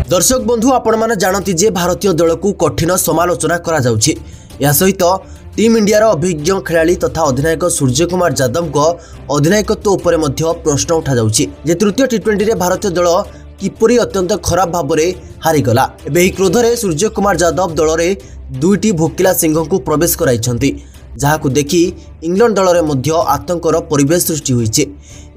दर्शक बंधु आपण मैंने जानती जे भारतीय दल को कठिन समालोचना करा जाउछि। या सहित टीम इंडिया अभिज्ञ खेलाड़ी तथा अधिनायक सूर्यकुमार यादव को अधिनायकत्व उपर मध्य प्रश्न उठा जाउछि जे तृतीय टी20 रे भारतीय दल किपरि अत्यंत खराब भाव में हारीगला। एबे क्रोध में सूर्यकुमार यादव दल में दुईटी भोकिला सिंह को प्रवेश कराइछन्ति, जहां देखि इंग्लैंड दल में मध्य आतंकर परिवेश सृष्टि होइछि।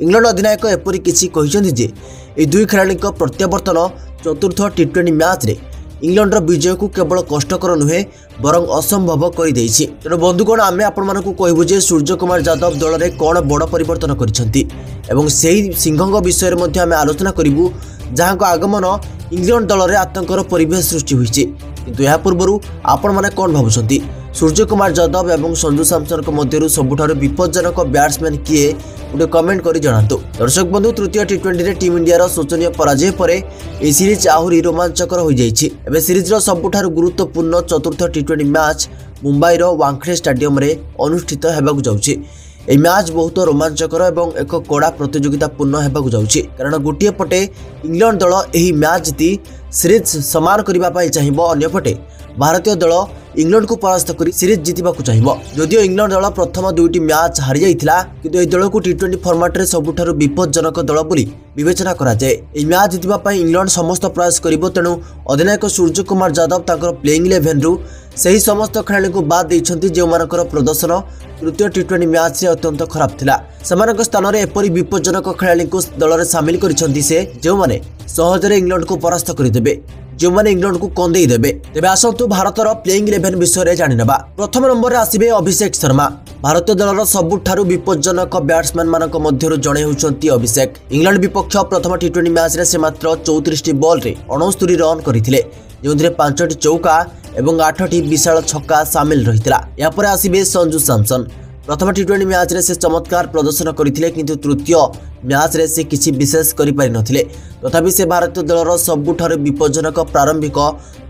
इंग्लैंड अधिनायक एपरि किछि कहिसन्ति जे ए दुई खेलाड़ी प्रत्यावर्तन चतुर्थ टी20 मैच रे इंग्लैंड विजय को केवल कष्टकर नुहे बरं असंभव कर देछि। तेणु बंधुगण आमे आपण मानकु कहबु जे सूर्यकुमार यादव दल में कौन बड़ परिवर्तन करिसन्ति एवं सेही सिंहक विषय में आमे आलोचना करिवु, जहां आगमन इंग्लैंड दल में आतंकर परिवेश सृष्टि होइछि। किंतु या पूर्व आपण माने कौन भाबुछन्ति सूर्यकुमार यादव एवं संजू सैमसन मध्य सबुठारु विपज्जनक बैट्समैन किए गोटे कमेंट करी जणातु। दर्शक बंधु तृतीय टी20 रे टीम इंडिया शोचनीय पराजय पर ए सीरीज आहुरी रोमांचकर हो जाइछि। एबे सीरीज रो सबुठारु गुरुत्वपूर्ण चतुर्थ टी20 मैच मुंबई रो वांखेड़े स्टेडियम रे अनुष्ठित हेबाकु जाउछि। ए मैच बहुत रोमांचकर एवं एक कड़ा प्रतियोगितापूर्ण हेबाकु जाउछि, कारण गोटे पटे इंग्लैंड दल एही मैच जीति सीरीज समान करबा पई चाहिबो, अन्य पटे भारतीय दल इंग्लैंड को परास्त कर सीरीज जीतवा चाहिए। जदियो इंग्लैंड दल प्रथम दुईटी मैच हारी जाइथिला, किंतु ए दल को टी20 फॉर्मेट रे सबुठारु विपज्जनक दल बोली विवेचना करा जाए। ए मैच जीतवा पई इंग्लैंड समस्त प्रयास करिवो, तेणु अधिनायक सूर्यकुमार यादव तांकर प्लेइंग 11 रु सही समस्त खेलाड़ी को बाद देइछन्ति जे मानकर प्रदर्शन तृतीय टी20 मैच रे अत्यंत खराब थिला। समानक स्थान रे एपरि विपज्जनक खेलाड़ी को दल रे शामिल करिछन्ति से जे माने सहजरे इंग्लैंड को परास्त करिदेबे, जो माने इंग्लैंड को कंदेई देबे। तेबे आसंतु भारतर प्लेइंग 11 विषय रे जानिनबा। प्रथम नंबर रे आसीबे अभिषेक शर्मा। भारतीय दलर सबुठारु विपज्जनक बैट्समैन मानक मध्यरु जणे होउछन्ति अभिषेक। इंग्लैंड विपक्ष प्रथम टी20 मैच रे से मात्र 34 बॉल रे 69 रन करिथिले, जोंथिरे 5टी चौका एवं 8टी विशाल छक्का शामिल रहितला। या परे आसीबे संजू सैमसन। प्रथम टी20 मैच रे से चमत्कार प्रदर्शन करथिले, किंतु तृतीय मैच रे से किछि विशेष करि पारि नथिले। तथापि से भारतीय दलर सबुठारु विपज्जनक प्रारंभिक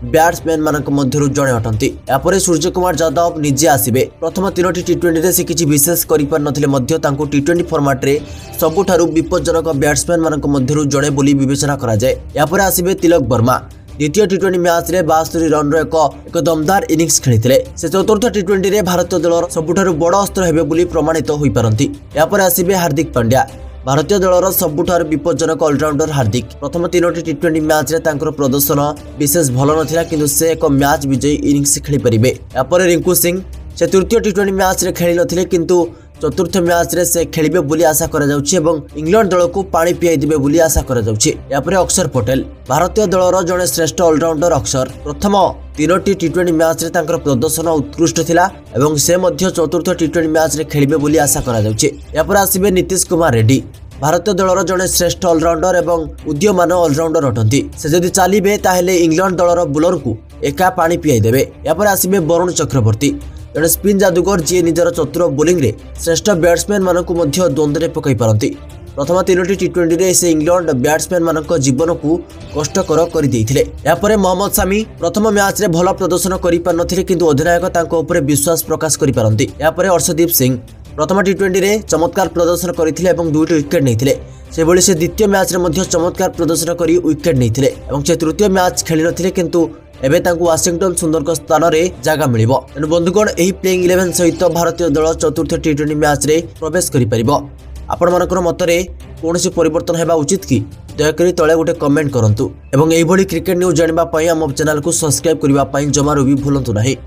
बैट्समैन मानक मध्यरु जणे अटंती। या परे सूर्यकुमार यादव निजे आसीबे। प्रथम 3टी टी20 रे से किछि विशेष करि पारि नथिले मध्य तांको टी20 फॉर्मेट रे सबुठारु विपज्जनक बैट्समैन मानक मध्यरु जणे बोली विवेचना करा जाय। या परे आसीबे तिलक वर्मा। द्वितीय टी20 मैच रे 72 रन एक दमदार इनिंग्स खेलिथिले। से चतुर्थ टी20 रे भारतीय दलर सबुठारु बड़ अस्त्र हेबे बोली प्रमाणित होई पारंती। या परे आसीबे हार्दिक पांड्या। भारतीय दलर सबुठारु विपज्जनक ऑलराउंडर हार्दिक। प्रथम 3टी टी20 मैच रे तांकर प्रदर्शन विशेष भल नथिला, किंतु से एक मैच विजयी इनिंग्स खेली परिबे। या परे रिंकू सिंह। से तृतीय टी20 मैच रे खेली नथिले, किंतु चतुर्थ मैच रे से खेलिबे बोली आशा करा जाउछि एवं इंग्लैंड दल को पानी पियाई दिबे बोली आशा करा जाउछि। या परे अक्षर पटेल। भारतीय दलर जणे श्रेष्ठ ऑलराउंडर अक्षर प्रथम 3टी टी20 मैच रे तांकर प्रदर्शन उत्कृष्ट थिला एवं से मध्य चतुर्थ टी20 मैच रे खेलिबे बोली आशा करा जाउछि। या परे आसीबे नीतीश कुमार रेड्डी। भारतीय दलर जणे श्रेष्ठ ऑलराउंडर एवं उद्यमान ऑलराउंडर अटंती। से जदि चालिबे ताहेले इंग्लैंड दलर बोलर को एका पानी पियाई देबे। या परे आसीबे वरुण चक्रवर्ती, जड़े स्पिन जादूगर जी निजर चतुर बोलिंग रे श्रेष्ठ बैट्समैन मानक मध्य द्वंद्व पकई पारती। प्रथम 3टी टी20 रे से इंग्लैंड बैट्समैन मानक जीवन को कष्टकर कर देइथिले। या परे मोहम्मद शामी। प्रथम मैच रे भल प्रदर्शन करि पार नथिले, किंतु अधिनायक तांको ऊपर विश्वास प्रकाश करि पारंती। या परे अर्शदीप सिंह। प्रथम टी20 रे चमत्कार प्रदर्शन करथिले एवं 2टी विकेट नैथिले। से भली से द्वितीय मैच रे मध्य चमत्कार प्रदर्शन करी विकेट नैथिले एवं से तृतीय मैच खेली नथिले, किंतु एबे तांको वाशिंगटन सुंदर स्थान रे जागा मिलिबो। तेणु बंधुगण एही प्लेइंग 11 सहित भारतीय दल चतुर्थ टी20 मैच रे प्रवेश करि परिबो। आपण मानकर मतरे कोनोसी परिवर्तन हेबा उचित कि दयाकरी तळे गोटे कमेंट करंतु एवं एही भली क्रिकेट न्यूज जानिबा पई हम चैनल को सब्सक्राइब करिबा पई जमारो भी भूलंतु नाही।